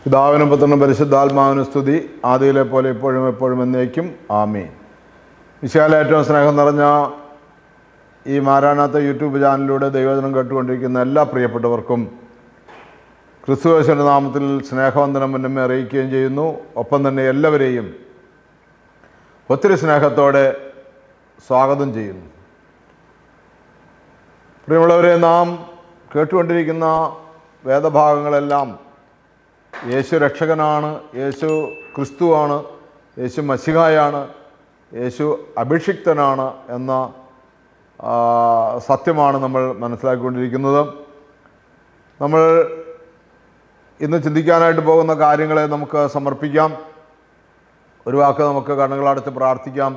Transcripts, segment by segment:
പിതാവിനും പുത്രനും പരിശുദ്ധാത്മാവിനും സ്തുതി, ആദിയിലെ പോലെ ഇപ്പോഴും എപ്പോഴും എന്നേക്കും ആമേൻ. വിശാല ഏറ്റവും സ്നേഹം നിറഞ്ഞ ഈ മാരാനാത്ത യൂട്യൂബ് ചാനലിലൂടെ ദൈവവചനം കേട്ടുകൊണ്ടിരിക്കുന്ന എല്ലാ പ്രിയപ്പെട്ടവർക്കും ക്രിസ്തുയേശുവിൻ്റെ നാമത്തിൽ സ്നേഹവന്ദനം മുന്നമേ അറിയിക്കുകയും ചെയ്യുന്നു. ഒപ്പം തന്നെ എല്ലാവരെയും ഒത്തിരി സ്നേഹത്തോടെ സ്വാഗതം ചെയ്യുന്നു. പ്രിയമുള്ളവരെ, നാം കേട്ടുകൊണ്ടിരിക്കുന്ന വേദഭാഗങ്ങളെല്ലാം യേശു രക്ഷകനാണ്, യേശു ക്രിസ്തുവാണ്, യേശു മശിഹായാണ്, യേശു അഭിഷിക്തനാണ് എന്ന സത്യമാണ് നമ്മൾ മനസ്സിലാക്കിക്കൊണ്ടിരിക്കുന്നത്. നമ്മൾ ഇന്ന് ചിന്തിക്കാനായിട്ട് പോകുന്ന കാര്യങ്ങളെ നമുക്ക് സമർപ്പിക്കാം. ഒരു വാക്ക് നമുക്ക് കണ്ണുകളടച്ച് പ്രാർത്ഥിക്കാം.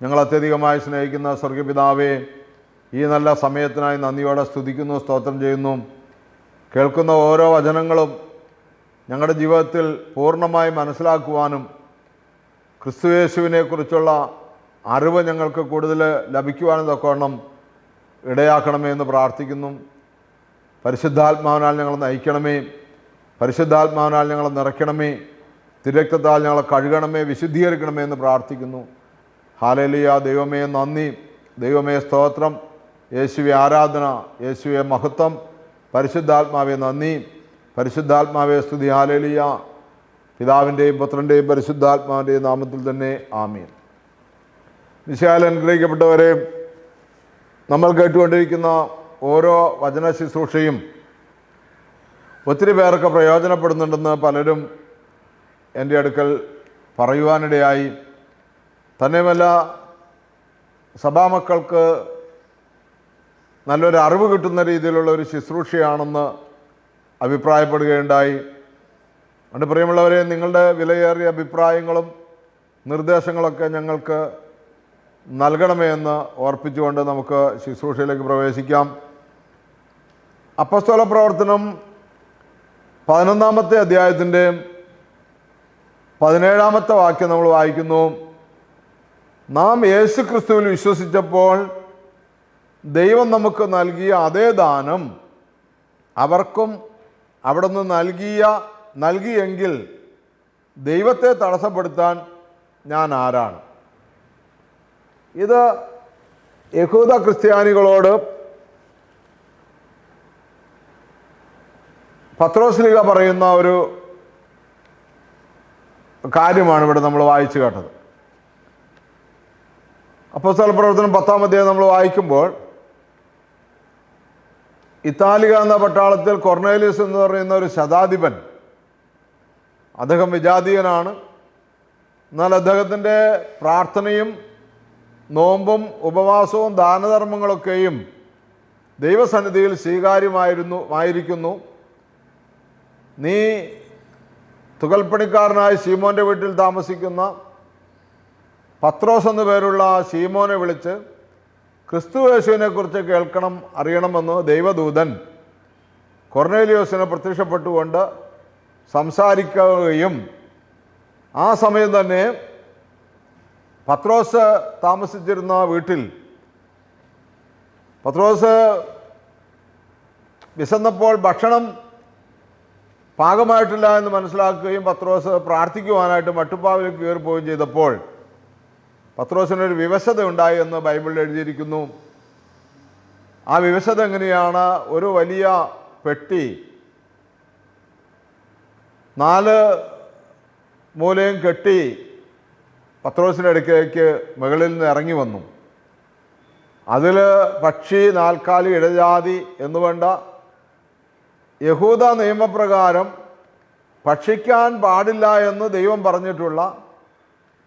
ഞങ്ങൾ അത്യധികമായി സ്നേഹിക്കുന്ന സ്വർഗപിതാവേ, ഈ നല്ല സമയത്തിനായി നന്ദിയോടെ സ്തുതിക്കുന്നു, സ്തോത്രം ചെയ്യുന്നു. കേൾക്കുന്ന ഓരോ വചനങ്ങളും ഞങ്ങളുടെ ജീവിതത്തിൽ പൂർണ്ണമായി മനസ്സിലാക്കുവാനും ക്രിസ്തുയേശുവിനെക്കുറിച്ചുള്ള അറിവ് ഞങ്ങൾക്ക് കൂടുതൽ ലഭിക്കുവാനും തക്കവണ്ണം ഇടയാക്കണമേ എന്ന് പ്രാർത്ഥിക്കുന്നു. പരിശുദ്ധാത്മാവിനാൽ ഞങ്ങൾ നയിക്കണമേ, പരിശുദ്ധാത്മാവിനാൽ ഞങ്ങളെ നിറയ്ക്കണമേ, തിരക്തത്താൽ ഞങ്ങളെ കഴുകണമേ, വിശുദ്ധീകരിക്കണമേ എന്ന് പ്രാർത്ഥിക്കുന്നു. ഹല്ലേലൂയ. ദൈവമേ നന്ദി, ദൈവമേ സ്തോത്രം, യേശുവെ ആരാധന, യേശുവെ മഹത്വം, പരിശുദ്ധാത്മാവെ നന്ദി, പരിശുദ്ധാത്മാവെ സ്തുതി. ഹല്ലേലൂയ. പിതാവിൻ്റെയും പുത്രൻ്റെയും പരിശുദ്ധാത്മാവിൻ്റെയും നാമത്തിൽ തന്നെ ആമേൻ. വിശാല അനുഗ്രഹിക്കപ്പെട്ടവരെ, നമ്മൾ കേട്ടുകൊണ്ടിരിക്കുന്ന ഓരോ വചന ശുശ്രൂഷയും ഒത്തിരി പേർക്ക് പ്രയോജനപ്പെടുന്നുണ്ടെന്ന് പലരും എൻ്റെ അടുക്കൽ പറയുവാനിടയായി. തന്നെയുമല്ല, സഭാമക്കൾക്ക് നല്ലൊരു അറിവ് കിട്ടുന്ന രീതിയിലുള്ള ഒരു ശുശ്രൂഷയാണെന്ന് അഭിപ്രായപ്പെടുകയുണ്ടായി. അതുകൊണ്ട് പ്രിയമുള്ളവരെ, നിങ്ങളുടെ വിലയേറിയ അഭിപ്രായങ്ങളും നിർദ്ദേശങ്ങളൊക്കെ ഞങ്ങൾക്ക് നൽകണമേ എന്ന് ഓർപ്പിച്ചുകൊണ്ട് നമുക്ക് ശുശ്രൂഷയിലേക്ക് പ്രവേശിക്കാം. അപ്പോസ്തല പ്രവർത്തനം 11-ാമത്തെ അധ്യായത്തിൻ്റെ 17-ാമത്തെ വാക്യം നമ്മൾ വായിക്കുന്നു. നാം യേശു ക്രിസ്തുവിൽ വിശ്വസിച്ചപ്പോൾ ദൈവം നമുക്ക് നൽകിയ അതേ ദാനം അവർക്കും അവിടുന്ന് നൽകിയെങ്കിൽ ദൈവത്തെ തടസ്സപ്പെടുത്താൻ ഞാൻ ആരാണ്? ഇത് യഹൂദ ക്രിസ്ത്യാനികളോട് പത്രോസ്ലീഹ പറയുന്ന ഒരു കാര്യമാണ് ഇവിടെ നമ്മൾ വായിച്ചു കേട്ടത്. അപ്പോസ്തല പ്രവർത്തനം 10-ാം അധ്യായം നമ്മൾ വായിക്കുമ്പോൾ, ഇത്താലിക എന്ന പട്ടാളത്തിൽ കൊർണേലിയസ് എന്ന് പറയുന്ന ഒരു ശതാധിപൻ, അദ്ദേഹം വിജാതീയനാണ്. എന്നാൽ അദ്ദേഹത്തിൻ്റെ പ്രാർത്ഥനയും നോമ്പും ഉപവാസവും ദാനധർമ്മങ്ങളൊക്കെയും ദൈവസന്നിധിയിൽ സ്വീകാര്യമായിരിക്കുന്നു. നീ തുകൽപ്പണിക്കാരനായ ശീമോൻ്റെ വീട്ടിൽ താമസിക്കുന്ന പത്രോസ് എന്നു പേരുള്ള ശീമോനെ വിളിച്ച് ക്രിസ്തുയേശുവിനെ കുറിച്ച് കേൾക്കണം, അറിയണമെന്ന് ദൈവദൂതൻ കൊർണേലിയോസിന് പ്രത്യക്ഷപ്പെട്ടുകൊണ്ട് സംസാരിക്കുകയും ആ സമയം തന്നെ പത്രോസ് താമസിച്ചിരുന്ന വീട്ടിൽ പത്രോസ് വിശന്നപ്പോൾ ഭക്ഷണം പാകമായിട്ടില്ല എന്ന് മനസ്സിലാക്കുകയും പത്രോസ് പ്രാർത്ഥിക്കുവാനായിട്ട് മട്ടുപ്പാവിലേക്ക് കയറിപ്പോവുകയും ചെയ്തപ്പോൾ പത്രോസിനൊരു വിവശത ഉണ്ടായി എന്ന് ബൈബിളിൽ എഴുതിയിരിക്കുന്നു. ആ വിവശത എങ്ങനെയാണ്? ഒരു വലിയ പെട്ടി 4 മൂലയും കെട്ടി പത്രോസിൻ്റെ അടുക്കലേക്ക് മുകളിൽ നിന്ന് ഇറങ്ങി വന്നു. അതിൽ പക്ഷി, നാൽക്കാലി, ഇടജാതി എന്നുവേണ്ട യഹൂദ നിയമപ്രകാരം ഭക്ഷിക്കാൻ പാടില്ല എന്ന് ദൈവം പറഞ്ഞിട്ടുള്ള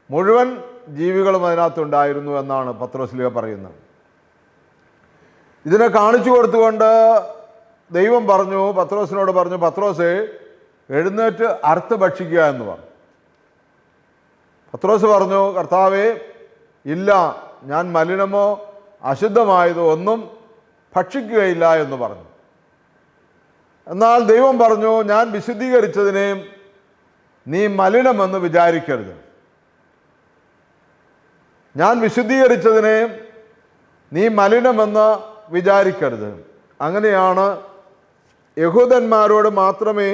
മുഴുവൻ ജീവികളും അതിനകത്തുണ്ടായിരുന്നു എന്നാണ് പത്രോസ്ലീഹ പറയുന്നത്. ഇതിനെ കാണിച്ചു കൊടുത്തുകൊണ്ട് ദൈവം പത്രോസിനോട് പറഞ്ഞു, പത്രോസേ എഴുന്നേറ്റ് അറുത്ത് ഭക്ഷിക്കുക എന്ന് പറഞ്ഞു. പത്രോസ് പറഞ്ഞു, കർത്താവേ, ഇല്ല, ഞാൻ മലിനമോ അശുദ്ധമായതോ ഒന്നും ഭക്ഷിക്കുകയില്ല എന്ന് പറഞ്ഞു. എന്നാൽ ദൈവം പറഞ്ഞു, ഞാൻ വിശുദ്ധീകരിച്ചതിനെ നീ മലിനമെന്ന് വിചാരിക്കരുത്. ഞാൻ വിശുദ്ധീകരിച്ചതിനെ നീ മലിനമെന്ന് വിചാരിക്കരുത്. അങ്ങനെയാണ് യഹൂദന്മാരോട് മാത്രമേ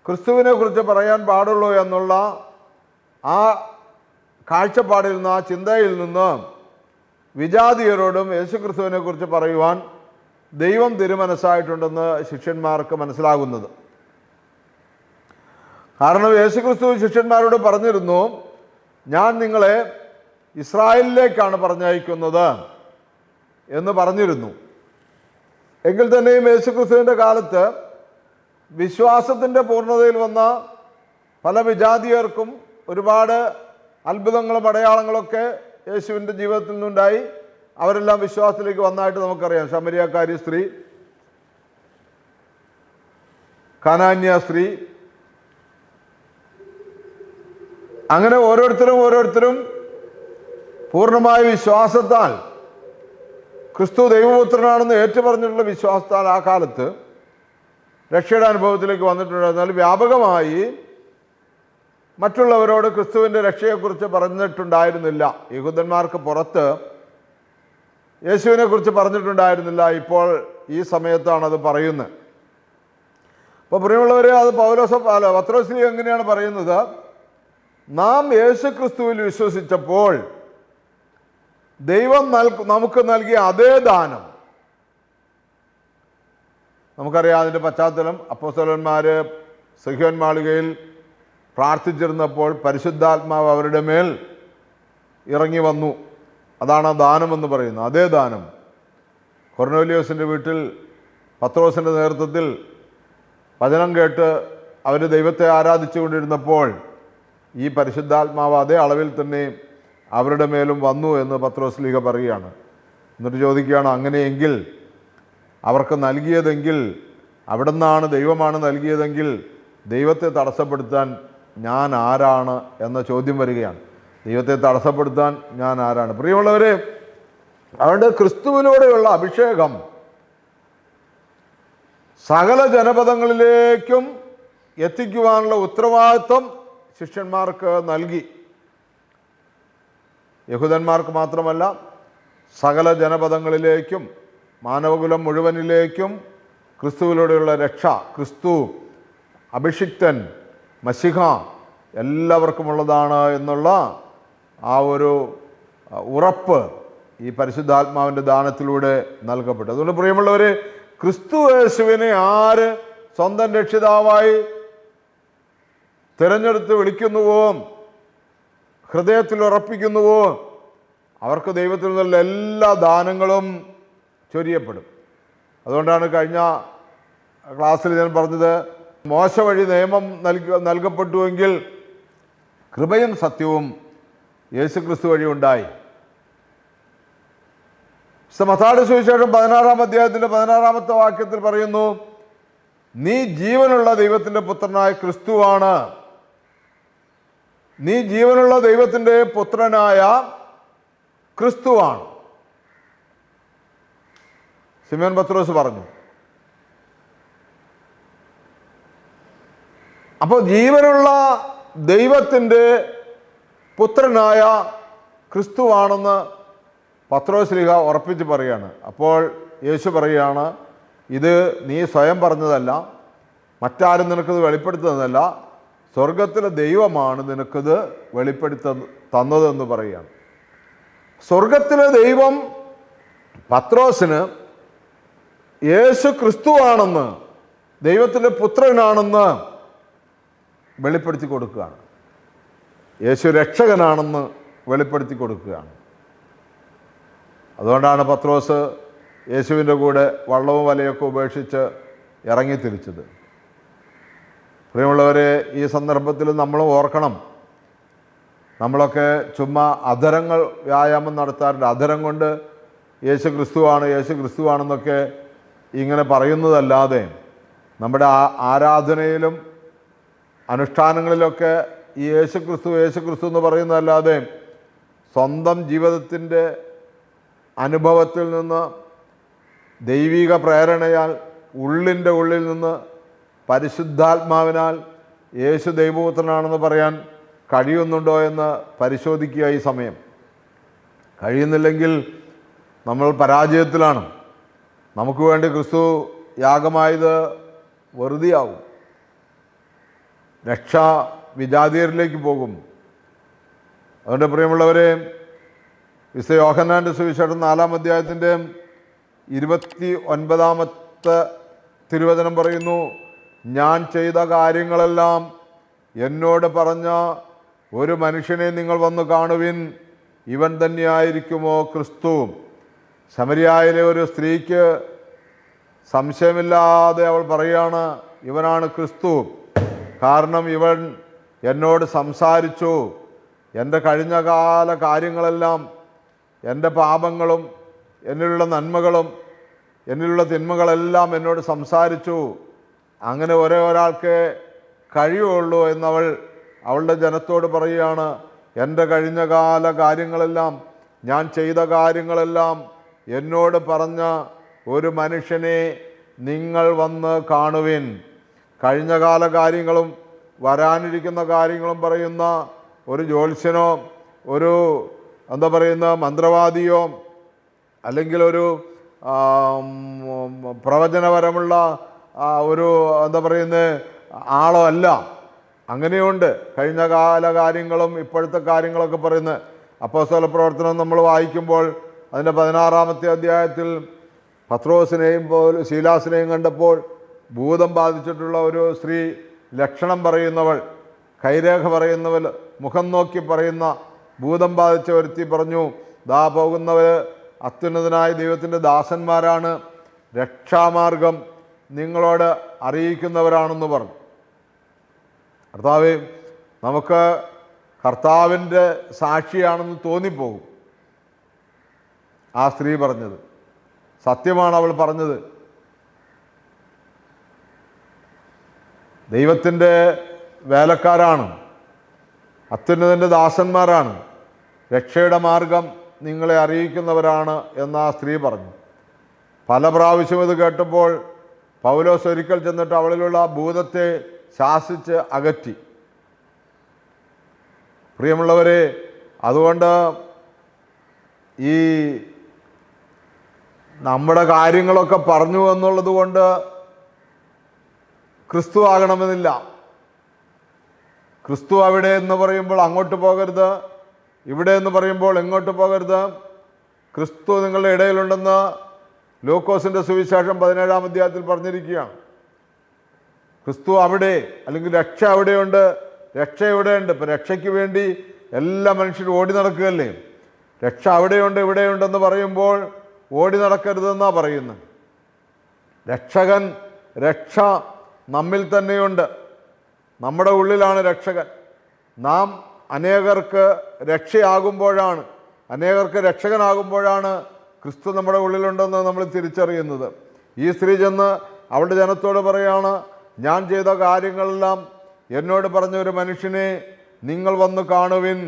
ക്രിസ്തുവിനെ കുറിച്ച് പറയാൻ പാടുള്ളൂ എന്നുള്ള ആ കാഴ്ചപ്പാടിൽ നിന്ന്, ആ ചിന്തയിൽ നിന്ന് വിജാതീയരോടും യേശുക്രിസ്തുവിനെ കുറിച്ച് പറയുവാൻ ദൈവം തിരുമനസ്സായിട്ടുണ്ടെന്ന് ശിഷ്യന്മാർക്ക് മനസ്സിലാകുന്നത്. കാരണം യേശുക്രിസ്തു ശിഷ്യന്മാരോട് പറഞ്ഞിരുന്നു, ഞാൻ നിങ്ങളെ ഇസ്രായേലിലേക്കാണ് പറഞ്ഞയക്കുന്നത് എന്ന് പറഞ്ഞിരുന്നു. എങ്കിൽ തന്നെയും യേശുക്രിസ്തുവിൻ്റെ കാലത്ത് വിശ്വാസത്തിൻ്റെ പൂർണ്ണതയിൽ വന്ന പല വിജാതീയർക്കും ഒരുപാട് അത്ഭുതങ്ങളും അടയാളങ്ങളൊക്കെ യേശുവിൻ്റെ ജീവിതത്തിൽ നിന്നുണ്ടായി. അവരെല്ലാം വിശ്വാസത്തിലേക്ക് വന്നതായിട്ട് നമുക്കറിയാം. ശമരിയക്കാരി സ്ത്രീ, കാനാന്യ സ്ത്രീ, അങ്ങനെ ഓരോരുത്തരും പൂർണ്ണമായ വിശ്വാസത്താൽ ക്രിസ്തു ദൈവപുത്രനാണെന്ന് ഏറ്റുപറഞ്ഞിട്ടുള്ള വിശ്വാസത്താൽ ആ കാലത്ത് രക്ഷയുടെ അനുഭവത്തിലേക്ക് വന്നിട്ടുണ്ട്. എന്നാൽ വ്യാപകമായി മറ്റുള്ളവരോട് ക്രിസ്തുവിൻ്റെ രക്ഷയെക്കുറിച്ച് പറഞ്ഞിട്ടുണ്ടായിരുന്നില്ല. യഹൂദന്മാർക്ക് പുറത്ത് യേശുവിനെ കുറിച്ച് പറഞ്ഞിട്ടുണ്ടായിരുന്നില്ല. ഇപ്പോൾ ഈ സമയത്താണ് അത് പറയുന്നത്. അപ്പോൾ പ്രിയമുള്ളവരെ, അത് പത്രോസ് എങ്ങനെയാണ് പറയുന്നത്? നാം യേശു ക്രിസ്തുവിൽ വിശ്വസിച്ചപ്പോൾ ദൈവം നമുക്ക് നൽകിയ അതേ ദാനം. നമുക്കറിയാം അതിൻ്റെ പശ്ചാത്തലം. അപ്പോസ്തലന്മാർ സിഹ്യോൻ മാളികയിൽ പ്രാർത്ഥിച്ചിരുന്നപ്പോൾ പരിശുദ്ധാത്മാവ് അവരുടെ മേൽ ഇറങ്ങി വന്നു. അതാണ് ആ ദാനമെന്ന് പറയുന്നത്. അതേ ദാനം കൊർന്നേലിയോസിൻ്റെ വീട്ടിൽ പത്രോസിൻ്റെ നേതൃത്വത്തിൽ വചനം കേട്ട് അവർ ദൈവത്തെ ആരാധിച്ചു കൊണ്ടിരുന്നപ്പോൾ ഈ പരിശുദ്ധാത്മാവ് അതേ അളവിൽ തന്നെ അവരുടെ മേലും വന്നു എന്ന് പത്രോസ് ലീഗ പറയുകയാണ്. എന്നിട്ട് ചോദിക്കുകയാണ്, അങ്ങനെയെങ്കിൽ അവർക്ക് നൽകിയതെങ്കിൽ, അവിടെ നിന്നാണ് ദൈവമാണ് നൽകിയതെങ്കിൽ ദൈവത്തെ തടസ്സപ്പെടുത്താൻ ഞാൻ ആരാണ് എന്ന ചോദ്യം വരികയാണ്. ദൈവത്തെ തടസ്സപ്പെടുത്താൻ ഞാൻ ആരാണ്? പ്രിയമുള്ളവരെ, അവരുടെ ക്രിസ്തുവിലൂടെയുള്ള അഭിഷേകം സകല ജനപദങ്ങളിലേക്കും എത്തിക്കുവാനുള്ള ഉത്തരവാദിത്വം ശിഷ്യന്മാർക്ക് നൽകി. യഹൂദന്മാർക്ക് മാത്രമല്ല, സകല ജനപദങ്ങളിലേക്കും മാനവകുലം മുഴുവനിലേക്കും ക്രിസ്തുവിലൂടെയുള്ള രക്ഷ, ക്രിസ്തു അഭിഷിക്തൻ മശിഹ എല്ലാവർക്കുമുള്ളതാണ് എന്നുള്ള ആ ഒരു ഉറപ്പ് ഈ പരിശുദ്ധാത്മാവിൻ്റെ ദാനത്തിലൂടെ നൽകപ്പെട്ടു. അതുകൊണ്ട് പ്രിയമുള്ളവർ, ക്രിസ്തു യേശുവിനെ ആര് സ്വന്തം രക്ഷിതാവായി തിരഞ്ഞെടുത്ത് വിളിക്കുന്നുവോ, ഹൃദയത്തിൽ ഉറപ്പിക്കുന്നുവോ, അവർക്ക് ദൈവത്തിൽ നിന്നുള്ള എല്ലാ ദാനങ്ങളും ചൊരിയപ്പെടും. അതുകൊണ്ടാണ് കഴിഞ്ഞ ക്ലാസ്സിൽ ഞാൻ പറഞ്ഞത്, മോശ വഴി നിയമം നൽകപ്പെട്ടുവെങ്കിൽ കൃപയും സത്യവും യേശുക്രിസ്തു വഴി ഉണ്ടായി. മത്തായിയുടെ സുവിശേഷം 16-ാം അധ്യായത്തിൻ്റെ 16-ാമത്തെ വാക്യത്തിൽ പറയുന്നു, നീ ജീവനുള്ള ദൈവത്തിൻ്റെ പുത്രനായ ക്രിസ്തുവാണ്. നീ ജീവനുള്ള ദൈവത്തിൻ്റെ പുത്രനായ ക്രിസ്തുവാണ്. ശിമോൻ പത്രോസ് പറഞ്ഞു. അപ്പോൾ ജീവനുള്ള ദൈവത്തിൻ്റെ പുത്രനായ ക്രിസ്തുവാണെന്ന് പത്രോസ് ശ്ലീഹ ഉറപ്പിച്ച് പറയുകയാണ്. അപ്പോൾ യേശു പറയുകയാണ്, ഇത് നീ സ്വയം പറഞ്ഞതല്ല, മറ്റാരും നിനക്കത് വെളിപ്പെടുത്തുന്നതല്ല, സ്വർഗത്തിലെ ദൈവമാണ് നിനക്കത് തന്നതെന്ന് പറയുകയാണ്. സ്വർഗത്തിലെ ദൈവം പത്രോസിന് യേശു ക്രിസ്തുവാണെന്ന്, ദൈവത്തിൻ്റെ പുത്രനാണെന്ന് വെളിപ്പെടുത്തി കൊടുക്കുകയാണ്. യേശു രക്ഷകനാണെന്ന് വെളിപ്പെടുത്തി കൊടുക്കുകയാണ്. അതുകൊണ്ടാണ് പത്രോസ് യേശുവിൻ്റെ കൂടെ വള്ളവും വലയൊക്കെ ഉപേക്ഷിച്ച് ഇറങ്ങിത്തിരിച്ചത്. പ്രിയമുള്ളവരെ, ഈ സന്ദർഭത്തിൽ നമ്മൾ ഓർക്കണം, നമ്മളൊക്കെ ചുമ്മാ അധരങ്ങൾ വ്യായാമം നടത്താറുണ്ട്. അധരം കൊണ്ട് യേശു ക്രിസ്തുവാണ്, യേശു ക്രിസ്തുവാണെന്നൊക്കെ ഇങ്ങനെ പറയുന്നതല്ലാതെ നമ്മുടെ ആരാധനയിലും അനുഷ്ഠാനങ്ങളിലൊക്കെ ഈ യേശു ക്രിസ്തു എന്ന് പറയുന്നതല്ലാതെ സ്വന്തം ജീവിതത്തിൻ്റെ അനുഭവത്തിൽ നിന്ന് ദൈവിക പ്രേരണയാൽ ഉള്ളിൻ്റെ ഉള്ളിൽ നിന്ന് പരിശുദ്ധാത്മാവിനാൽ യേശു ദൈവപുത്രനാണെന്ന് പറയാൻ കഴിയുന്നുണ്ടോ എന്ന് പരിശോധിക്കുക. ഈ സമയം കഴിയുന്നില്ലെങ്കിൽ നമ്മൾ പരാജയത്തിലാണ്. നമുക്ക് വേണ്ടി ക്രിസ്തു യാഗമായത് വെറുതെയാവും. രക്ഷ വിജാതീയരിലേക്ക് പോകും. അതുകൊണ്ട് പ്രിയമുള്ളവരെ, വിശുദ്ധ യോഹന്നാൻ്റെ സുവിശേഷം 4-ാം അധ്യായത്തിൻ്റെ 29-ാമത്തെ തിരുവചനം പറയുന്നു, ഞാൻ ചെയ്ത കാര്യങ്ങളെല്ലാം എന്നോട് പറഞ്ഞ ഒരു മനുഷ്യനെ നിങ്ങൾ വന്ന് കാണുവിൻ, ഇവൻ തന്നെയായിരിക്കുമോ ക്രിസ്തു. ശമരിയായിലെ ഒരു സ്ത്രീക്ക് സംശയമില്ലാതെ അവൾ പറയാണ്, ഇവനാണ് ക്രിസ്തു. കാരണം ഇവൻ എന്നോട് സംസാരിച്ചു, എൻ്റെ കഴിഞ്ഞകാല കാര്യങ്ങളെല്ലാം, എൻ്റെ പാപങ്ങളും എന്നിലുള്ള നന്മകളും എന്നിലുള്ള തിന്മകളെല്ലാം എന്നോട് സംസാരിച്ചു. അങ്ങനെ ഒരേ ഒരാൾക്ക് കഴിയുള്ളൂ എന്നവൾ അവളുടെ ജനത്തോട് പറയുകയാണ്. എൻ്റെ കഴിഞ്ഞകാല കാര്യങ്ങളെല്ലാം, ഞാൻ ചെയ്ത കാര്യങ്ങളെല്ലാം എന്നോട് പറഞ്ഞ ഒരു മനുഷ്യനെ നിങ്ങൾ വന്ന് കാണുവിൻ. കഴിഞ്ഞകാല കാര്യങ്ങളും വരാനിരിക്കുന്ന കാര്യങ്ങളും പറയുന്ന ഒരു ജ്യോത്സ്യനോ ഒരു മന്ത്രവാദിയോ അല്ലെങ്കിൽ ഒരു പ്രവചനപരമുള്ള ഒരു ആളോ അല്ല. അങ്ങനെയുണ്ട് കഴിഞ്ഞകാല കാര്യങ്ങളും ഇപ്പോഴത്തെ കാര്യങ്ങളൊക്കെ പറയുന്നത്. അപ്പോസ്തല പ്രവർത്തനം നമ്മൾ വായിക്കുമ്പോൾ അതിൻ്റെ 16-ാമത്തെ അധ്യായത്തിൽ പത്രോസിനെയും ശീലാസിനെയും കണ്ടപ്പോൾ ഭൂതം ബാധിച്ചിട്ടുള്ള ഒരു സ്ത്രീ, ലക്ഷണം പറയുന്നവൾ, കൈരേഖ പറയുന്നവൾ, മുഖം നോക്കി പറയുന്ന ഭൂതം ബാധിച്ച ഒരുത്തി പറഞ്ഞു, ദാ പോകുന്നവർ അത്യുന്നതനായ ദൈവത്തിൻ്റെ ദാസന്മാരാണ്, രക്ഷാമാർഗം നിങ്ങളോട് അറിയിക്കുന്നവരാണെന്ന് പറഞ്ഞു. കർത്താവേ, നമുക്ക് കർത്താവിൻ്റെ സാക്ഷിയാണെന്ന് തോന്നിപ്പോകും. ആ സ്ത്രീ പറഞ്ഞത് സത്യമാണ്. അവൾ പറഞ്ഞത് ദൈവത്തിൻ്റെ വേലക്കാരാണ്, അത്യുന്നതൻ്റെ ദാസന്മാരാണ്, രക്ഷയുടെ മാർഗം നിങ്ങളെ അറിയിക്കുന്നവരാണ് എന്ന് ആ സ്ത്രീ പറഞ്ഞു. പല പ്രാവശ്യം ഇത് കേട്ടപ്പോൾ പൗലോസ് ഒരിക്കൽ ചെന്നിട്ട് അവളിലുള്ള ഭൂതത്തെ ശാസിച്ച് അകറ്റി. പ്രിയമുള്ളവരെ, അതുകൊണ്ട് ഈ നമ്മുടെ കാര്യങ്ങളൊക്കെ പറഞ്ഞു എന്നുള്ളത് കൊണ്ട് ക്രിസ്തു ആകണമെന്നില്ല. ക്രിസ്തു അവിടെ എന്ന് പറയുമ്പോൾ അങ്ങോട്ട് പോകരുത്, ഇവിടെ എന്ന് പറയുമ്പോൾ എങ്ങോട്ട് പോകരുത്. ക്രിസ്തു നിങ്ങളുടെ ഇടയിലുണ്ടെന്ന് ലൂക്കോസിൻ്റെ സുവിശേഷം 17-ാം അധ്യായത്തിൽ പറഞ്ഞിരിക്കുകയാണ്. ക്രിസ്തു അവിടെ, അല്ലെങ്കിൽ രക്ഷ അവിടെയുണ്ട്, രക്ഷ ഇവിടെയുണ്ട്. ഇപ്പം രക്ഷയ്ക്ക് വേണ്ടി എല്ലാ മനുഷ്യരും ഓടി നടക്കുകയല്ലേ. രക്ഷ അവിടെയുണ്ട് ഇവിടെയുണ്ടെന്ന് പറയുമ്പോൾ ഓടി നടക്കരുതെന്നാണ് പറയുന്നത്. രക്ഷകൻ, രക്ഷ നമ്മിൽ തന്നെയുണ്ട്, നമ്മുടെ ഉള്ളിലാണ് രക്ഷകൻ. നാം അനേകർക്ക് രക്ഷയാകുമ്പോഴാണ്, അനേകർക്ക് രക്ഷകനാകുമ്പോഴാണ് ക്രിസ്തു നമ്മുടെ ഉള്ളിലുണ്ടെന്ന് നമ്മൾ തിരിച്ചറിയുന്നത്. ഈ സ്ത്രീ ചെന്ന് അവളുടെ ജനത്തോട് പറയാണ്, ഞാൻ ചെയ്ത കാര്യങ്ങളെല്ലാം എന്നോട് പറഞ്ഞ ഒരു മനുഷ്യനെ നിങ്ങൾ വന്ന് കാണുവിൻ.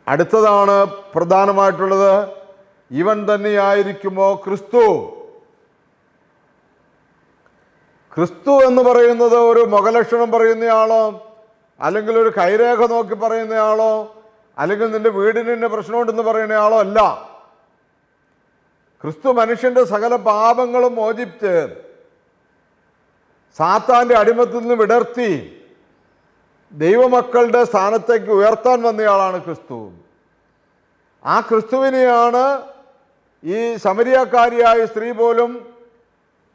അടുത്തതാണ് പ്രധാനമായിട്ടുള്ളത്, ഇവൻ തന്നെയായിരിക്കുമോ ക്രിസ്തു. ക്രിസ്തു എന്ന് പറയുന്നത് ഒരു മുഖലക്ഷണം പറയുന്നയാളോ, അല്ലെങ്കിൽ ഒരു കൈരേഖ നോക്കി പറയുന്നയാളോ, അല്ലെങ്കിൽ നിന്റെ വീടിന് പ്രശ്നമുണ്ടെന്ന് പറയുന്നയാളോ അല്ല. ക്രിസ്തു മനുഷ്യൻ്റെ സകല പാപങ്ങളും മോചിപ്പിച്ച് സാത്താൻ്റെ അടിമത്തിൽ നിന്ന് വിടർത്തി ദൈവമക്കളുടെ സ്ഥാനത്തേക്ക് ഉയർത്താൻ വന്നയാളാണ് ക്രിസ്തു. ആ ക്രിസ്തുവിനെയാണ് ഈ ശമരിയാക്കാരിയായ സ്ത്രീ പോലും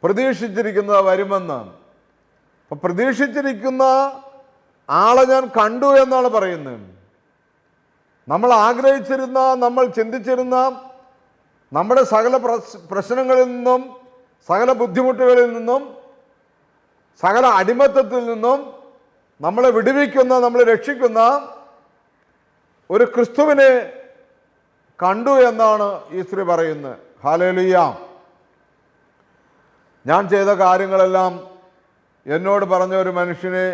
പ്രതീക്ഷിച്ചിരിക്കുന്നത് വരുമെന്ന്. അപ്പം പ്രതീക്ഷിച്ചിരിക്കുന്ന ആളെ ഞാൻ കണ്ടു എന്നാണ് പറയുന്നത്. നമ്മൾ ആഗ്രഹിച്ചിരുന്ന, നമ്മൾ ചിന്തിച്ചിരുന്ന നമ്മുടെ സകല പ്രശ്നങ്ങളിൽ നിന്നും, സകല ബുദ്ധിമുട്ടുകളിൽ നിന്നും, സകല അടിമത്തത്തിൽ നിന്നും നമ്മളെ വിടുവിക്കുന്ന, നമ്മളെ രക്ഷിക്കുന്ന ഒരു ക്രിസ്തുവിനെ കണ്ടു എന്നാണ് ഈ സ്ത്രീ പറയുന്നത്. ഹല്ലേലൂയ. ഞാൻ ചെയ്ത കാര്യങ്ങളെല്ലാം എന്നോട് പറഞ്ഞ ഒരു മനുഷ്യനെ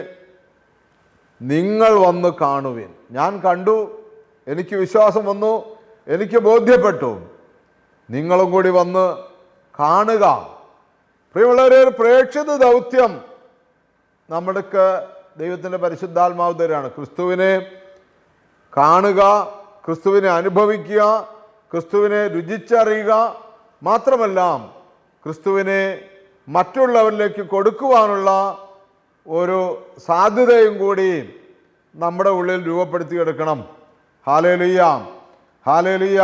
നിങ്ങൾ വന്ന് കാണുവിൻ. ഞാൻ കണ്ടു, എനിക്ക് വിശ്വാസം വന്നു, എനിക്ക് ബോധ്യപ്പെട്ടു, നിങ്ങളും കൂടി വന്ന് കാണുക. പ്രിയമുള്ളവരെ, ഒരു പ്രേക്ഷിത ദൗത്യം നമ്മൾക്ക് ദൈവത്തിൻ്റെ പരിശുദ്ധാത്മാവ് തരാണ്. ക്രിസ്തുവിനെ കാണുക, ക്രിസ്തുവിനെ അനുഭവിക്കുക, ക്രിസ്തുവിനെ രുചിച്ചറിയുക, മാത്രമല്ല ക്രിസ്തുവിനെ മറ്റുള്ളവരിലേക്ക് കൊടുക്കുവാനുള്ള ഒരു സാധ്യതയും കൂടി നമ്മുടെ ഉള്ളിൽ രൂപപ്പെടുത്തിയെടുക്കണം. Hallelujah, hallelujah.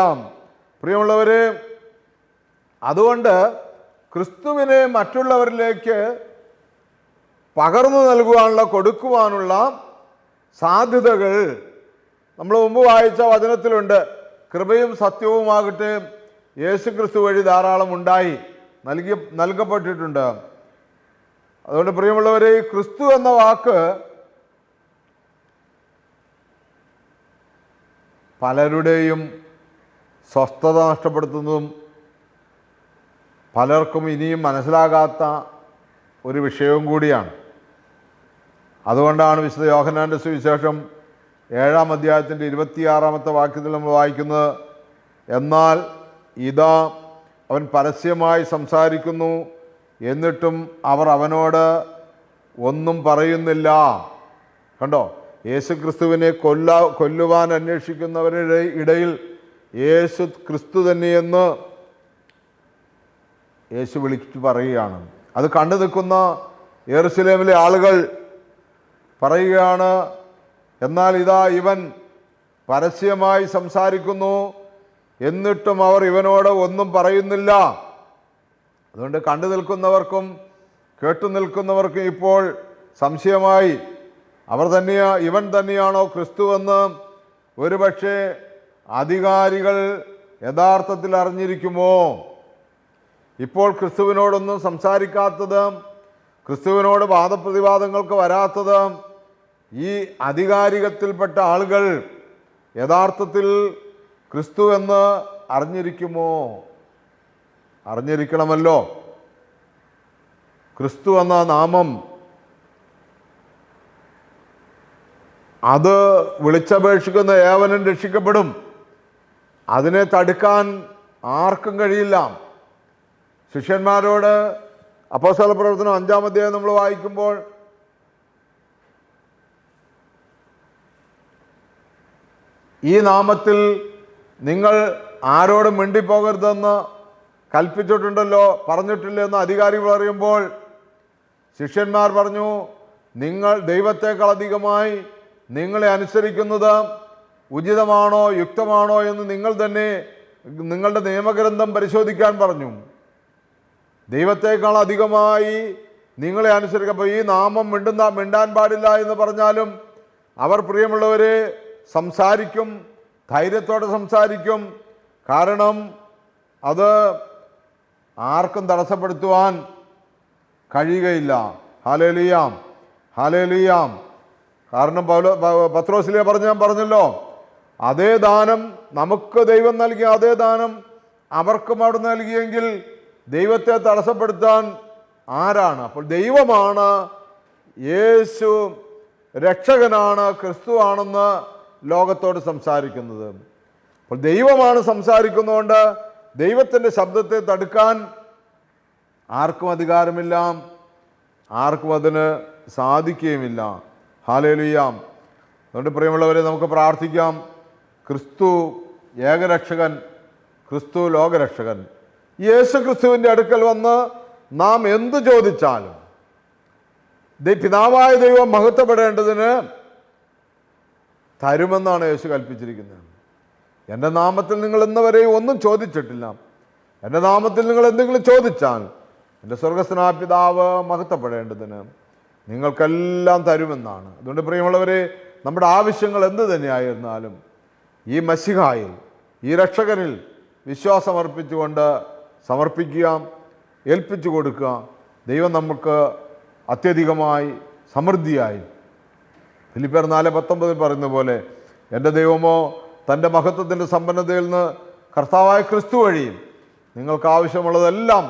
പ്രിയമുള്ളവരെ, അതുകൊണ്ട് ക്രിസ്തുവിനെ മറ്റുള്ളവരിലേക്ക് പകർന്നു നൽകുവാനുള്ള, കൊടുക്കുവാനുള്ള സാധ്യതകൾ നമ്മൾ മുമ്പ് വായിച്ച വചനത്തിലുണ്ട്. കൃപയും സത്യവുമാകട്ടെ യേശു ക്രിസ്തു വഴി ധാരാളം ഉണ്ടായി നൽകപ്പെട്ടിട്ടുണ്ട്. അതുകൊണ്ട് പ്രിയമുള്ളവരെ, ഈ ക്രിസ്തു എന്ന വാക്ക് പലരുടെയും സ്വസ്ഥത നഷ്ടപ്പെടുത്തുന്നതും പലർക്കും ഇനിയും മനസ്സിലാകാത്ത ഒരു വിഷയവും കൂടിയാണ്. അതുകൊണ്ടാണ് വിശുദ്ധ യോഹന്നാൻ്റെ സുവിശേഷം 7-ാം അധ്യായത്തിൻ്റെ 26-ാമത്തെ വാക്യത്തിൽ നമ്മൾ വായിക്കുന്നത്, എന്നാൽ ഇതാ അവൻ പരസ്യമായി സംസാരിക്കുന്നു, എന്നിട്ടും അവർ അവനോട് ഒന്നും പറയുന്നില്ല. കണ്ടോ, യേശു ക്രിസ്തുവിനെ കൊല്ലുവാൻ അന്വേഷിക്കുന്നവരുടെ ഇടയിൽ യേശു ക്രിസ്തു തന്നെയെന്ന് യേശു വിളിച്ചു പറയുകയാണ്. അത് കണ്ടു നിൽക്കുന്ന യെരുശലേമിലെ ആളുകൾ പറയുകയാണ്, എന്നാൽ ഇതാ ഇവൻ പരസ്യമായി സംസാരിക്കുന്നു, എന്നിട്ടും അവർ ഇവനോട് ഒന്നും പറയുന്നില്ല. അതുകൊണ്ട് കണ്ടു നിൽക്കുന്നവർക്കും കേട്ടു നിൽക്കുന്നവർക്കും ഇപ്പോൾ സംശയമായി, ഇവൻ തന്നെയാണോ ക്രിസ്തുവെന്ന് ഒരുപക്ഷെ അധികാരികൾ യഥാർത്ഥത്തിൽ അറിഞ്ഞിരിക്കുമോ? ഇപ്പോൾ ക്രിസ്തുവിനോടൊന്നും സംസാരിക്കാത്തത്, ക്രിസ്തുവിനോട് വാദപ്രതിവാദങ്ങൾക്ക് വരാത്തത് ഈ അധികാരികത്തിൽപ്പെട്ട ആളുകൾ യഥാർത്ഥത്തിൽ ക്രിസ്തു എന്ന് അറിഞ്ഞിരിക്കുമോ? അറിഞ്ഞിരിക്കണമല്ലോ. ക്രിസ്തു എന്ന നാമം അത് വിളിച്ചപേക്ഷിക്കുന്ന ഏവനും രക്ഷിക്കപ്പെടും. അതിനെ തടുക്കാൻ ആർക്കും കഴിയില്ല. ശിഷ്യന്മാരോട് അപ്പോസ്തല പ്രവർത്തനം 5-ാം അധ്യായം നമ്മൾ വായിക്കുമ്പോൾ ഈ നാമത്തിൽ നിങ്ങൾ ആരോടും മിണ്ടിപ്പോകരുതെന്ന് കൽപ്പിച്ചിട്ടുണ്ടല്ലോ, പറഞ്ഞിട്ടില്ലെന്ന് അധികാരികൾ പറയുമ്പോൾ ശിഷ്യന്മാർ പറഞ്ഞു, നിങ്ങൾ ദൈവത്തെക്കാൾ അധികമായി നിങ്ങളെ അനുസരിക്കുന്നത് ഉചിതമാണോ യുക്തമാണോ എന്ന് നിങ്ങൾ തന്നെ നിങ്ങളുടെ നിയമഗ്രന്ഥം പരിശോധിക്കാൻ പറഞ്ഞു. ദൈവത്തെക്കാൾ അധികമായി നിങ്ങളെ അനുസരിക്കുക. അപ്പോൾ ഈ നാമം മിണ്ടാൻ പാടില്ല എന്ന് പറഞ്ഞാലും അവർ, പ്രിയമുള്ളവരെ, സംസാരിക്കും, ധൈര്യത്തോടെ സംസാരിക്കും. കാരണം അത് ആർക്കും തടസ്സപ്പെടുത്തുവാൻ കഴിയുകയില്ല. Hallelujah, hallelujah. കാരണം പത്രോസിലെ പറഞ്ഞല്ലോ, അതേ ദാനം നമുക്ക് ദൈവം നൽകിയ അതേ ദാനം അവർക്കും അവിടെ നൽകിയെങ്കിൽ ദൈവത്തെ തടസ്സപ്പെടുത്താൻ ആരാണ്? അപ്പോൾ ദൈവമാണ്, യേശു രക്ഷകനാണ്, ക്രിസ്തുവാണെന്ന് ലോകത്തോട് സംസാരിക്കുന്നത്. അപ്പോൾ ദൈവമാണ് സംസാരിക്കുന്നതുകൊണ്ട് ദൈവത്തിൻ്റെ ശബ്ദത്തെ തടുക്കാൻ ആർക്കും അധികാരമില്ല, ആർക്കും അതിന് സാധിക്കുകയുമില്ല. ഹല്ലേലൂയ. അതുകൊണ്ട് പ്രിയമുള്ളവരെ, നമുക്ക് പ്രാർത്ഥിക്കാം. ക്രിസ്തു ഏകരക്ഷകൻ, ക്രിസ്തു ലോകരക്ഷകൻ. യേശു ക്രിസ്തുവിൻ്റെ അടുക്കൽ വന്ന് നാം എന്തു ചോദിച്ചാലും പിതാവായ ദൈവം മഹത്വപ്പെടേണ്ടതിന് തരുമെന്നാണ് യേശു കൽപ്പിച്ചിരിക്കുന്നത്. എൻ്റെ നാമത്തിൽ നിങ്ങൾ ഇന്നുവരെയും ഒന്നും ചോദിച്ചിട്ടില്ല. എൻ്റെ നാമത്തിൽ നിങ്ങൾ എന്തെങ്കിലും ചോദിച്ചാൽ എൻ്റെ സ്വർഗസ്ഥനായ പിതാവ് മഹത്വപ്പെടേണ്ടതിന് നിങ്ങൾക്കെല്ലാം തരുമെന്നാണ്. അതുകൊണ്ട് പ്രിയമുള്ളവരെ, നമ്മുടെ ആവശ്യങ്ങൾ എന്ത് തന്നെയായിരുന്നാലും ഈ മശിഹായിൽ, ഈ രക്ഷകനിൽ വിശ്വാസമർപ്പിച്ചുകൊണ്ട് സമർപ്പിക്കുക, ഏൽപ്പിച്ചു കൊടുക്കുക. ദൈവം നമുക്ക് അത്യധികമായി സമൃദ്ധിയായി, ഫിലിപ്പിയർ 4:19 പറയുന്ന പോലെ, എൻ്റെ ദൈവമോ തൻ്റെ മഹത്വത്തിൻ്റെ സമ്പന്നതയിൽ നിന്ന് കർത്താവായ ക്രിസ്തു വഴിയും നിങ്ങൾക്ക് ആവശ്യമുള്ളതെല്ലാം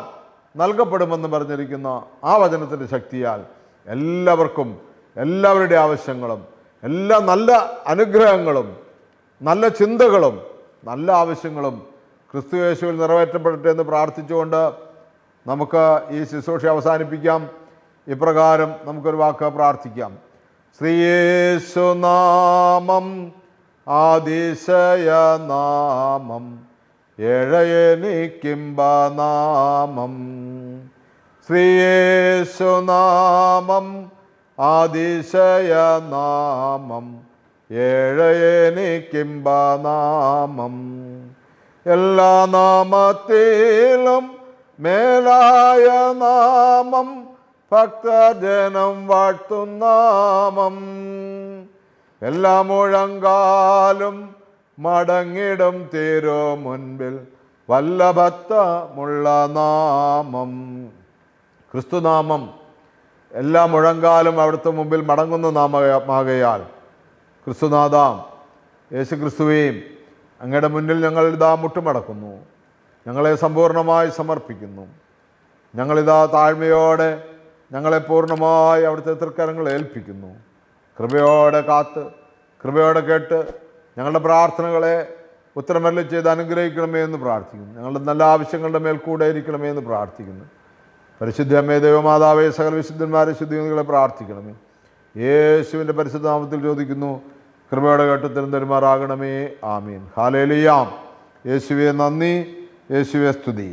നൽകപ്പെടുമെന്ന് പറഞ്ഞിരിക്കുന്ന ആ വചനത്തിൻ്റെ ശക്തിയാൽ എല്ലാവർക്കും എല്ലാവരുടെ ആവശ്യങ്ങളും എല്ലാ നല്ല അനുഗ്രഹങ്ങളും നല്ല ചിന്തകളും നല്ല ആവശ്യങ്ങളും ക്രിസ്തു യേശുവിൽ നിറവേറ്റപ്പെടട്ടെ എന്ന് പ്രാർത്ഥിച്ചുകൊണ്ട് നമുക്ക് ഈ ശുശ്രൂഷ അവസാനിപ്പിക്കാം. ഇപ്രകാരം നമുക്കൊരു വാക്ക് പ്രാർത്ഥിക്കാം. ശ്രീയേശുനാമം അതിശയനാമം, ഏഴയനിക്കിംബനാമം. ശ്രീയേശുനാമം അതിശയനാമം ഏഴയനിക്കിംബനാമം. എല്ലാ നാമത്തിലും മേലായ നാമം ഭക്തജനം വാഴ്ത്തുന്നാമം. എല്ലാ മുഴങ്കാലും മടങ്ങിടും തീരോ മുൻപിൽ വല്ലഭത്വമുള്ള നാമം. ക്രിസ്തുനാമം എല്ലാ മുഴങ്കാലും അവിടുത്തെ മുമ്പിൽ മടങ്ങുന്ന നാമമാകയാൽ ക്രിസ്തുനാഥ യേശു ക്രിസ്തുവേയും അങ്ങയുടെ മുന്നിൽ ഞങ്ങളിതാ മുട്ടുമടക്കുന്നു, ഞങ്ങളെ സമ്പൂർണ്ണമായി സമർപ്പിക്കുന്നു. ഞങ്ങളിതാ താഴ്മയോടെ ഞങ്ങളെ പൂർണ്ണമായി അവിടുത്തെ തൃക്കരങ്ങൾ ഏൽപ്പിക്കുന്നു. കൃപയോടെ കാത്ത് കൃപയോടെ കേട്ട് ഞങ്ങളുടെ പ്രാർത്ഥനകളെ ഉത്തരമല്ല ചെയ്ത് അനുഗ്രഹിക്കണമേ എന്ന് പ്രാർത്ഥിക്കുന്നു. ഞങ്ങളുടെ നല്ല ആവശ്യങ്ങളുടെ മേൽ കൂടെ ഇരിക്കണമേ എന്ന് പ്രാർത്ഥിക്കുന്നു. പരിശുദ്ധ അമ്മേ ദൈവമാതാവേ, സകല വിശുദ്ധന്മാരെ ശുദ്ധികളെ പ്രാർത്ഥിക്കണമേ. യേശുവിൻ്റെ പരിശുദ്ധ നാമത്തിൽ ചോദിക്കുന്നു, കൃപയോടെ കേട്ട് തരുമാറാകണമേ. ആമീൻ. ഹല്ലേലൂയ. യേശുവേ നന്ദി, യേശുവേ സ്തുതി.